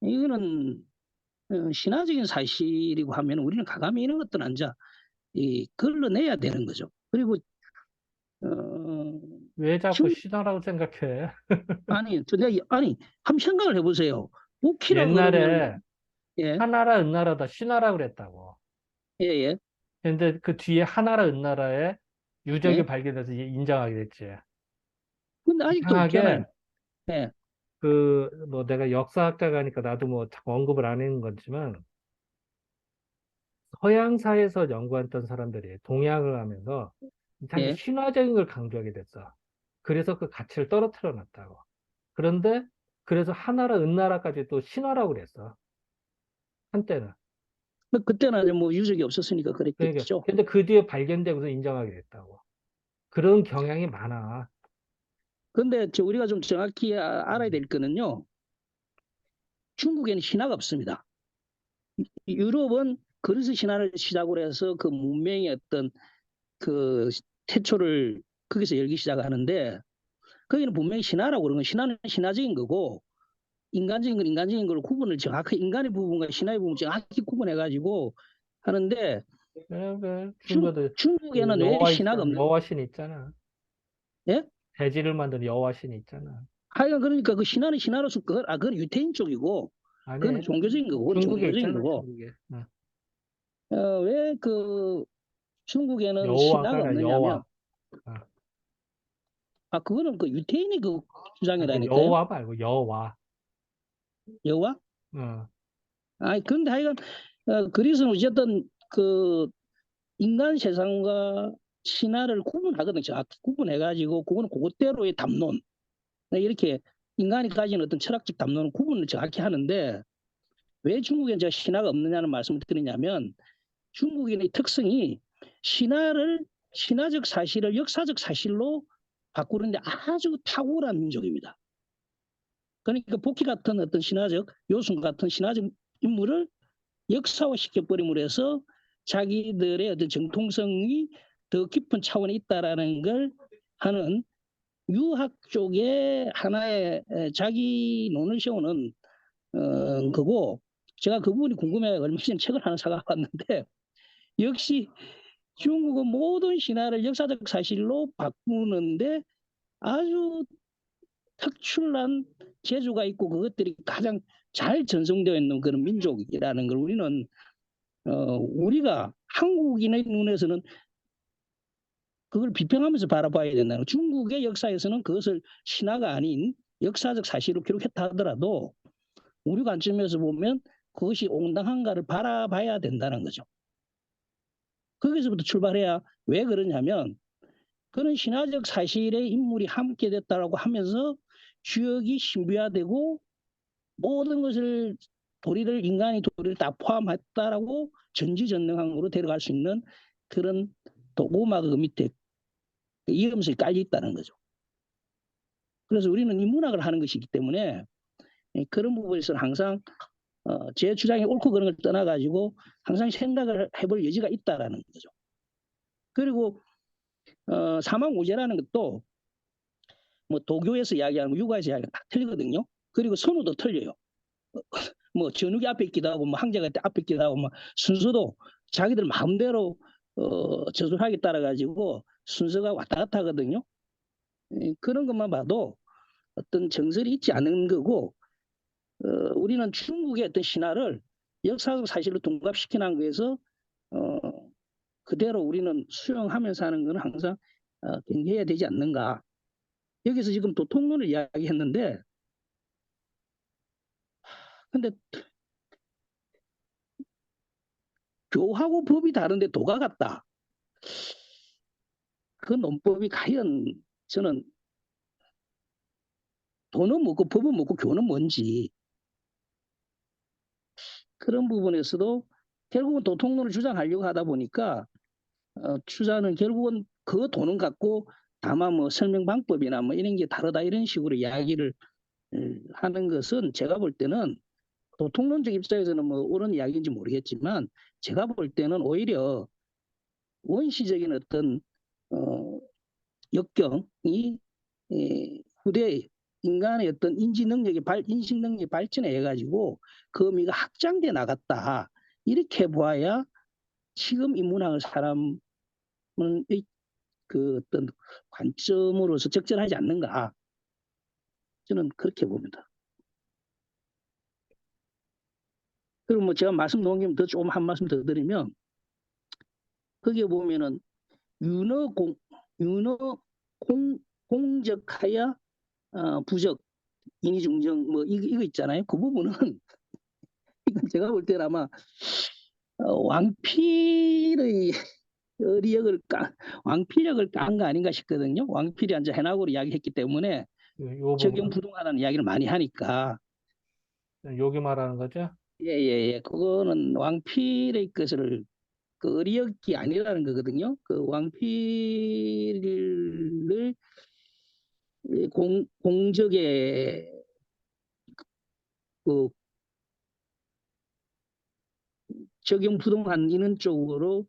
이거는 신화적인 사실이고 하면 우리는 가감히 이런 것들은 앉아 걸러내야 되는 거죠. 그리고 왜 자꾸 지금 신화라고 생각해? 아니 한번 생각을 해보세요. 복희라 옛날에 그러면 예, 하나라 은나라다 신화라고 그랬다고. 예, 예, 근데 그 뒤에 하나라 은나라의 유적이 예. 발견돼서 인정하게 됐지. 근데 아직도 이상하게 없잖아요. 예, 그 뭐 내가 역사학자가니까 나도 뭐 자꾸 언급을 안 하는 거지만 서양사에서 연구했던 사람들이 동양을 하면서 이상하게 예. 신화적인 걸 강조하게 됐어. 그래서 그 가치를 떨어뜨려 놨다고. 그런데 그래서 하나라 은나라까지 또 신화라고 그랬어. 한때는. 그때는 이제 뭐 유적이 없었으니까 그러니까 그랬겠죠. 근데 그 뒤에 발견되고서 인정하게 됐다고. 그런 경향이 많아. 근데 우리가 좀 정확히 알아야 음, 될 거는요. 중국에는 신화가 없습니다. 유럽은 그리스 신화를 시작으로 해서 그 문명의 어떤 그 태초를 거기서 열기 시작하는데 거기는 분명히 신화라고 그러는 건 신화는 신화적인 거고 인간적인 건 인간적인 걸로 구분을 정확히 인간의 부분과 신화의 부분을 정확히 구분해 가지고 하는데 중국에도 중국에는 왜 신화가 없는 여호와신 있잖아. 예? 돼지를 만든 여호와신 있잖아. 하여간 그러니까 그 신화는 신화로서 그건 유태인 쪽이고 그건 아니, 종교적인 거고 그건 중국에 종교적인 있잖아, 거고 중국에. 어. 왜 그 중국에는 여호와가 신화가 아니라 여호와. 없느냐면 어. 그거는 그 유태인이 그 그 주장이라니까요. 여호와 말고 여호와. 여호와? 어. 아니 근데 하여간 그리스는 어쨌든 그 인간 세상과 신화를 구분하거든요. 정확히 구분해가지고 그거는 그것대로의 담론 이렇게 인간이 가진 어떤 철학적 담론은 구분을 정확히 하는데 왜 중국에 제가 신화가 없느냐는 말씀을 드리냐면 중국인의 특성이 신화를 신화적 사실을 역사적 사실로 바꾸는데 아주 탁월한 민족입니다. 그러니까 복희 같은 어떤 신화적 요순 같은 신화적 인물을 역사화 시켜버림으로 해서 자기들의 어떤 정통성이 더 깊은 차원에 있다라는 걸 하는 유학 쪽에 하나의 자기 논을 세우는 거고 제가 그 부분이 궁금해 얼마 전에 책을 하나 사가봤는데 역시 중국은 모든 신화를 역사적 사실로 바꾸는데 아주 특출난 재주가 있고 그것들이 가장 잘 전송되어 있는 그런 민족이라는 걸 우리는 우리가 한국인의 눈에서는 그걸 비평하면서 바라봐야 된다는 거예요. 중국의 역사에서는 그것을 신화가 아닌 역사적 사실로 기록했다 하더라도 우리 관점에서 보면 그것이 온당한가를 바라봐야 된다는 거죠. 거기서부터 출발해야 왜 그러냐면 그런 신화적 사실의 인물이 함께 됐다라고 하면서 주역이 신비화되고 모든 것을 인간이 도리를 다 포함했다라고 전지전능함으로 데려갈 수 있는 그런 도구막 그 밑에 이름이 깔려 있다는 거죠. 그래서 우리는 이 문학을 하는 것이기 때문에 그런 부분에서는 항상 제 주장이 옳고 그런 걸 떠나가지고 항상 생각을 해볼 여지가 있다라는 거죠. 그리고 사망우제라는 것도 뭐 도교에서 이야기하는 거 육아에서 이야기하는 거 다 틀리거든요. 그리고 선우도 틀려요. 뭐 전욱이 앞에 있기도 하고 뭐 항제가 앞에 있기도 하고 뭐 순서도 자기들 마음대로 저술하게 따라 가지고 순서가 왔다 갔다 하거든요. 그런 것만 봐도 어떤 정설이 있지 않은 거고 우리는 중국의 어떤 신화를 역사적 사실로 동갑시키는 거에서 어, 그대로 우리는 수용하면서 하는 것은 항상 경계해야 되지 않는가. 여기서 지금 도통론을 이야기했는데 근데 교하고 법이 다른데 도가 같다. 그 논법이 과연 저는 도는 뭐고 법은 뭐고 교는 뭔지 그런 부분에서도 결국은 도통론을 주장하려고 하다 보니까 주자는 결국은 그 도는 갖고 다만 뭐 설명 방법이나 뭐 이런 게 다르다 이런 식으로 이야기를 하는 것은 제가 볼 때는 도통론적 입장에서는 뭐 옳은 이야기인지 모르겠지만 제가 볼 때는 오히려 원시적인 어떤 어, 역경이 후대 인간의 어떤 인식 능력이 발전해 가지고 그 의미가 확장돼 나갔다. 이렇게 보아야 지금 인문학을 사람은 그 어떤 관점으로서 적절하지 않는가. 저는 그렇게 봅니다. 그리고 뭐 제가 말씀 놓은 김에 더 조금 한 말씀 더 드리면 거기에 보면은 윤어 공 윤어 공 공적하야 부적 인의중정 뭐 이거 있잖아요. 그 부분은 이건 제가 볼 때는 아마 왕필의 어리역을 왕필력을 깐 거 아닌가 싶거든요. 왕필이 이제 해나고로 이야기했기 때문에 요 적용 부분, 부동하다는 이야기를 많이 하니까 여기 말하는 거죠? 예예예 그거는 왕필의 것을 그 어리역이 아니라는 거거든요. 그 왕필을 공적의 그 적용 부동한 이런 쪽으로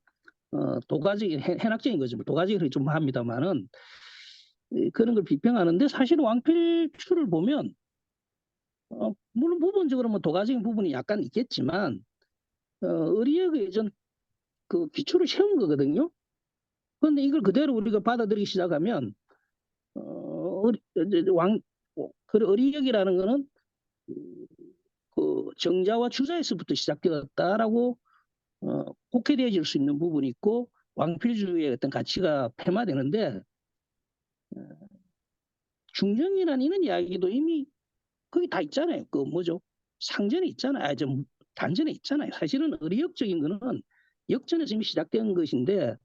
도가적인 해학적인 거죠. 도가적인 좀 합니다만은 그런 걸 비평하는데 사실 왕필출을 보면 물론 부분적으로 뭐 도가적인 부분이 약간 있겠지만 의리역의 예전 그 기초를 세운 거거든요. 그런데 이걸 그대로 우리가 받아들이기 시작하면 왕 그 의리역이라는 거는 그 정자와 주자에서부터 시작되었다라고 곡해되어질 수 있는 부분이 있고 왕필주의의 어떤 가치가 폐마되는데 중정이라는 이런 이야기도 이미 거기 다 있잖아요. 그 뭐죠? 상전에 있잖아요. 좀 단전에 있잖아요. 사실은 의리역적인 거는 역전에서 이미 시작된 것인데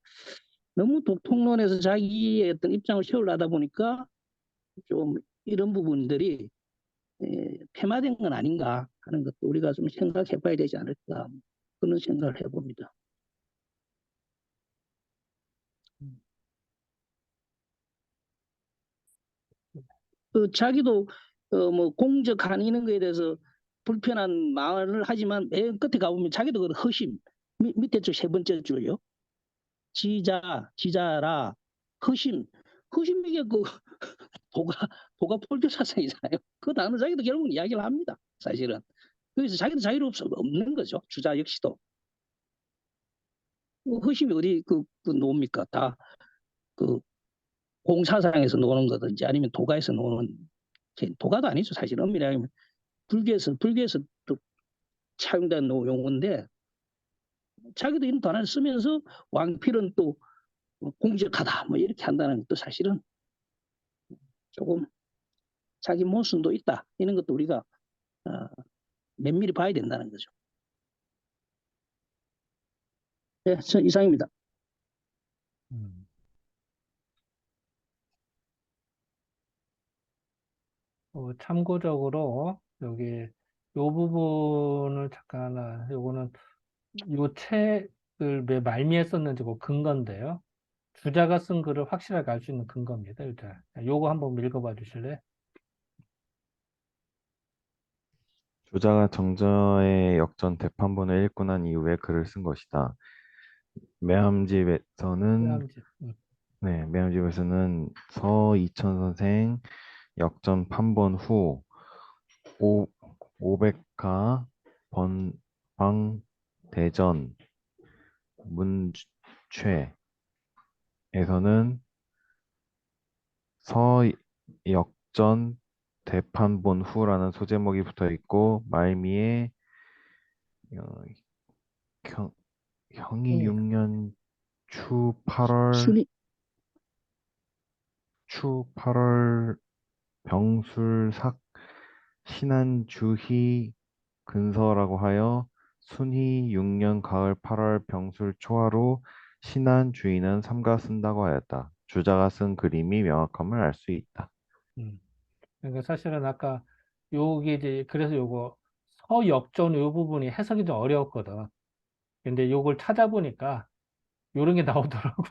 너무 독통론에서 자기의 어떤 입장을 세우려다 보니까 좀 이런 부분들이 폐마된 건 아닌가 하는 것도 우리가 좀 생각해 봐야 되지 않을까 그런 생각을 해봅니다. 자기도 뭐 공적한 이런 거에 대해서 불편한 말을 하지만 맨 끝에 가보면 자기도 그 허심 밑에 줄 세 번째 줄요. 지자라 허심 허심 이게 그 도가 도가 폴드 사상이잖아요. 그 단어 자기도 결국은 이야기를 합니다. 사실은 그래서 자기도 자유로 없는 거죠. 주자 역시도 허심이 어디 그 노입니까? 다 그 공사상에서 노는 거든지 아니면 도가에서 노는 도가도 아니죠. 사실 엄밀히 하면 불교에서 또 차용된 용어인데 자기도 이런 단어를 쓰면서 왕필은 또 공적하다 뭐 이렇게 한다는 것도 사실은 조금 자기 모순도 있다 이런 것도 우리가 어, 면밀히 봐야 된다는 거죠. 네, 저 이상입니다. 음. 참고적으로 여기 요 부분을 잠깐 요거는 요 책을 왜 말미에 썼는지 그 근거인데요. 주자가 쓴 글을 확실하게 알 수 있는 근거입니다. 일단 요거 한번 읽어봐 주실래요? 주자가 정저의 역전 대판본을 읽고 난 이후에 글을 쓴 것이다. 매함집에서는 회암집. 매함집에서는 서이천 선생 역전 판본 후 오, 오백가 번방 대전 문최에서는 서역전 대판본 후라는 소제목이 붙어 있고 말미에 어, 형, 형이 그러니까 6년 추 8월 순위 추 8월 병술삭 신안주희 근서라고 하여 순희 6년 가을 8월 병술 초하루 신안 주인은 삼가 쓴다고 하였다. 주자가 쓴 그림이 명확함을 알 수 있다. 음. 그러니까 사실은 아까 요게 이제 그래서 요거 서역전 요 부분이 해석이 좀 어려웠거든. 근데 요걸 찾아보니까 요런 게 나오더라고.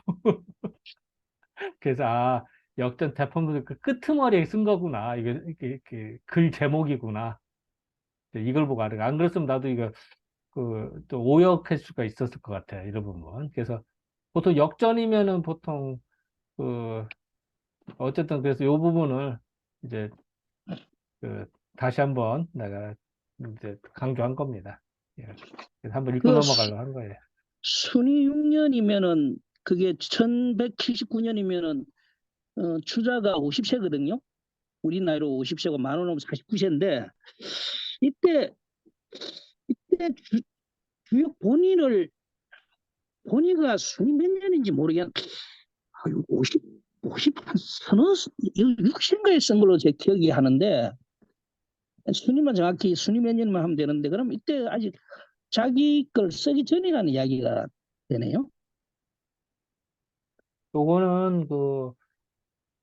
그래서 역전 대pon문 그 끄트머리에 쓴 거구나. 이게 글 제목이구나. 이제 이걸 보고 알아. 안 그랬으면 나도 이거 그 또 오역할 수가 있었을 것 같아. 이런 부분. 그래서 보통 역전이면은 보통 그 어쨌든 그래서 요 부분을 이제 그 다시 한번 내가 이제 강조한 겁니다. 예. 그래서 한번 읽고 그 넘어가려고 한 거예요. 순위 6년이면은 그게 1179년이면은 추자가 50세거든요. 우리 나이로 50세고 만 원이면 49세인데 이때 이때 주역 본의가 순위 몇 년인지 모르겠는데 50한 서너 6세인가에 쓴 걸로 제 기억이 하는데 순위만 정확히 순위 몇 년만 하면 되는데 그럼 이때 아직 자기 걸 쓰기 전이라는 이야기가 되네요. 요거는 그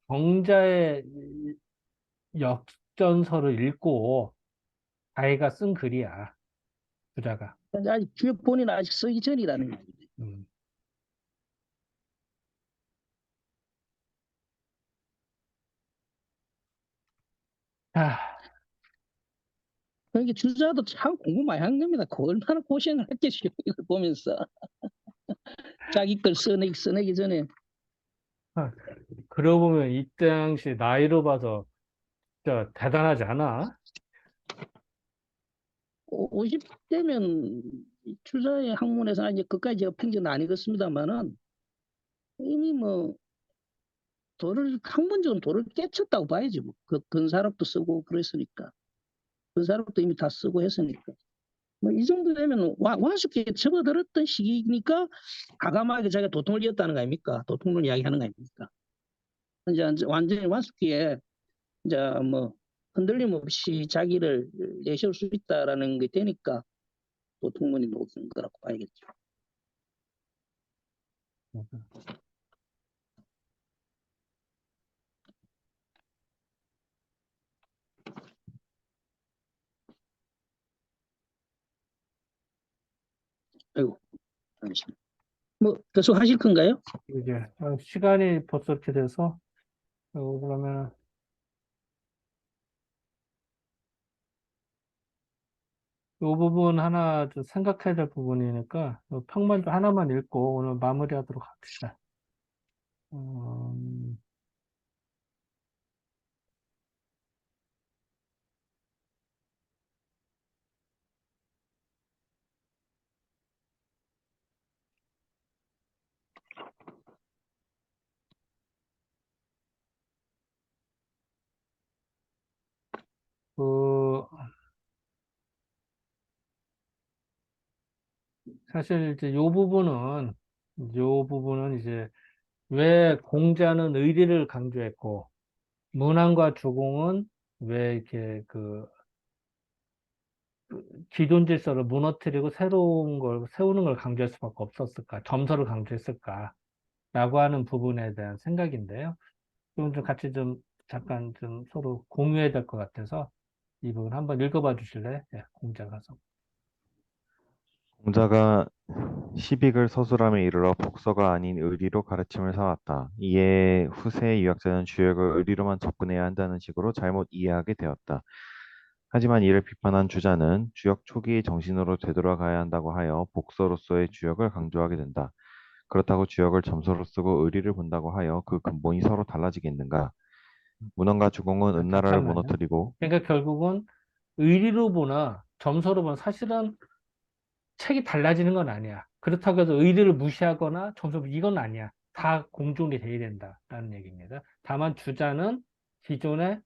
정자의 역전서를 읽고 자기가 쓴 글이야. 주자가. 아직 주역 본인은 아직 쓰기 전이라는 얘기. 음. 자, 그러니까 주자도 참 공부 많이 한 겁니다. 그 얼마나 고생을 했겠어요. 이걸 보면서 자기 걸 써내기 전에 아, 그러고 보면 이때 당시 나이로 봐서 진짜 대단하지 않아? 50대면 주자의 학문에서 이제 그까지 제가 평균 아니겠습니다만은 이미 뭐 학문적으로 도를 깨쳤다고 봐야지 뭐. 그 근사록도 쓰고 그랬으니까 근사록도 이미 다 쓰고 했으니까 뭐 이 정도 되면 완숙하게 접어들었던 시기니까 과감하게 자기가 도통을 이었다는 거 아닙니까? 도통론 이야기하는 거 아닙니까? 이제 완전히 완숙하게 이제 뭐 흔들림 없이 자기를 내세울 수 있다라는 게 되니까 도통론이 녹은 거라고 봐야겠죠. 아이고, 잠시만. 뭐 계속 하실 건가요? 이제 시간이 벌써 이렇게 돼서 그러면 이 부분 하나 좀 생각해야 될 부분이니까 요 평만 좀 하나만 읽고 오늘 마무리하도록 합시다. 음, 그 사실 이제 요 부분은 이제 왜 공자는 의리를 강조했고 문왕과 주공은 왜 이렇게 그 기존 질서를 무너뜨리고 새로운 걸 세우는 걸 강조할 수밖에 없었을까? 점서를 강조했을까? 라고 하는 부분에 대한 생각인데요. 좀 같이 좀 잠깐 좀 서로 공유해야 될 것 같아서 이 부분 한번 읽어봐 주실래요? 예, 공자 가서. 공자가 시빅을 서술함에 이르러 복서가 아닌 의리로 가르침을 삼았다. 이에 후세의 유학자는 주역을 의리로만 접근해야 한다는 식으로 잘못 이해하게 되었다. 하지만 이를 비판한 주자는 주역 초기의 정신으로 되돌아가야 한다고 하여 복서로서의 주역을 강조하게 된다. 그렇다고 주역을 점서로 쓰고 의리를 본다고 하여 그 근본이 서로 달라지겠는가? 문헌과 주공은 은나라를 잠깐만요. 무너뜨리고 그러니까 결국은 의리로 보나 점서로 보나 사실은 책이 달라지는 건 아니야. 그렇다고 해서 의리를 무시하거나 점수 이건 아니야. 다 공존이 돼야 된다라는 얘기입니다. 다만 주자는 기존에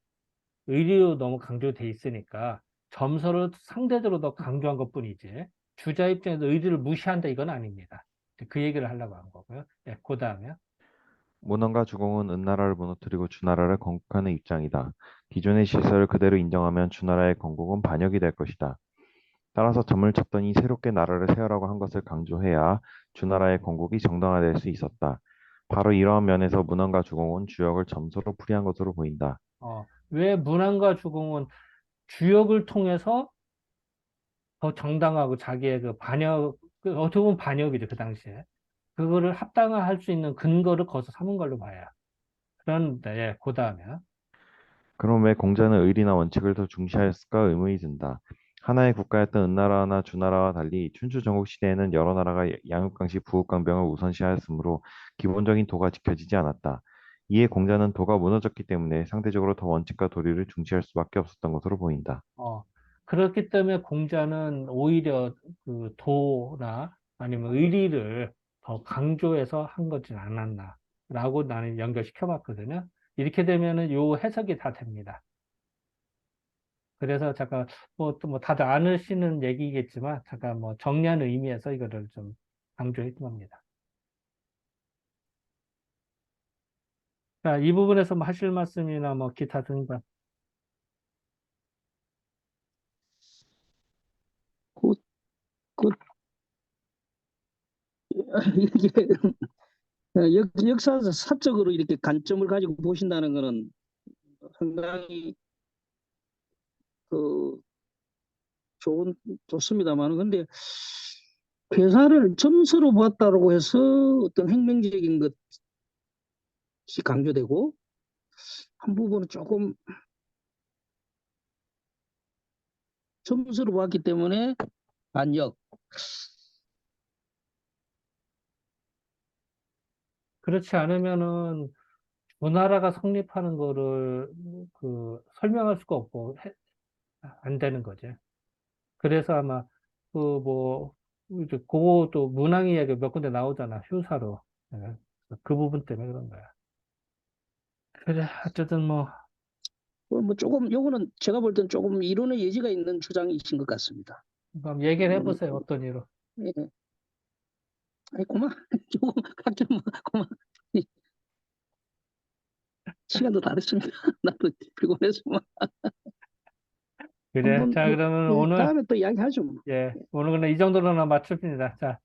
의리로 너무 강조돼 있으니까 점수를 상대적으로 더 강조한 것뿐이지 주자 입장에서 의리를 무시한다 이건 아닙니다. 그 얘기를 하려고 한 거고요. 예, 그 다음에 문헌과 주공은 은나라를 무너뜨리고 주나라를 건국하는 입장이다. 기존의 질서를 그대로 인정하면 주나라의 건국은 반역이 될 것이다. 따라서 점을 쳤더니 새롭게 나라를 세우라고 한 것을 강조해야 주나라의 건국이 정당화될 수 있었다. 바로 이러한 면에서 문헌과 주공은 주역을 점수로 풀이한 것으로 보인다. 왜 문안과 주공은 주역을 통해서 더 정당하고 자기의 그 반역, 어떻게 보면 반역이죠, 그 당시에. 그거를 합당화할 수 있는 근거를 거기서 삼은 걸로 봐요. 그런데, 예, 그 다음에. 그럼 왜 공자는 의리나 원칙을 더 중시하였을까 의문이 든다. 하나의 국가였던 은나라나 주나라와 달리 춘추 전국 시대에는 여러 나라가 양육강식 부국강병을 우선시하였으므로 기본적인 도가 지켜지지 않았다. 이에 공자는 도가 무너졌기 때문에 상대적으로 더 원칙과 도리를 중시할 수밖에 없었던 것으로 보인다. 어, 그렇기 때문에 공자는 오히려 그 도나 아니면 의리를 더 강조해서 한 거진 않았나. 라고 나는 연결시켜 봤거든요. 이렇게 되면은 요 해석이 다 됩니다. 그래서 잠깐 뭐 또 뭐 다들 아시는 얘기겠지만 잠깐 뭐 정리하는 의미에서 이거를 좀 강조했던 겁니다. 자, 이 부분에서 뭐 하실 말씀이나 뭐 기타 등등. 그, 그, 이게 역사에서 사적으로 이렇게 관점을 가지고 보신다는 거는 상당히 그 좋습니다만 근데 회사를 점수로 보았다고 해서 어떤 혁명적인 것이 강조되고 한 부분은 조금 점수로 봤기 때문에 반역. 그렇지 않으면은 두 나라가 성립하는 거를 설명할 수가 없고 안 되는 거지. 그래서 아마 뭐 이제 그것도 문항 이야기 몇 군데 나오잖아. 휴사로. 예. 그 부분 때문에 그런 거야. 그래, 어쨌든 뭐, 뭐 조금 요거는 제가 볼 때는 조금 이론의 여지가 있는 주장이신 것 같습니다. 한번 얘기를 해보세요. 어떤 이유로. 예. 아이 고마. 조금 각자 뭐 고마. 시간도 다 됐습니다. 나도 피곤해서 뭐. 그래. 한번 자, 뭐 그러면 오늘, 다음에 또 이야기하죠. 뭐. 예, 오늘 그냥 이 정도로나 맞춥니다. 자,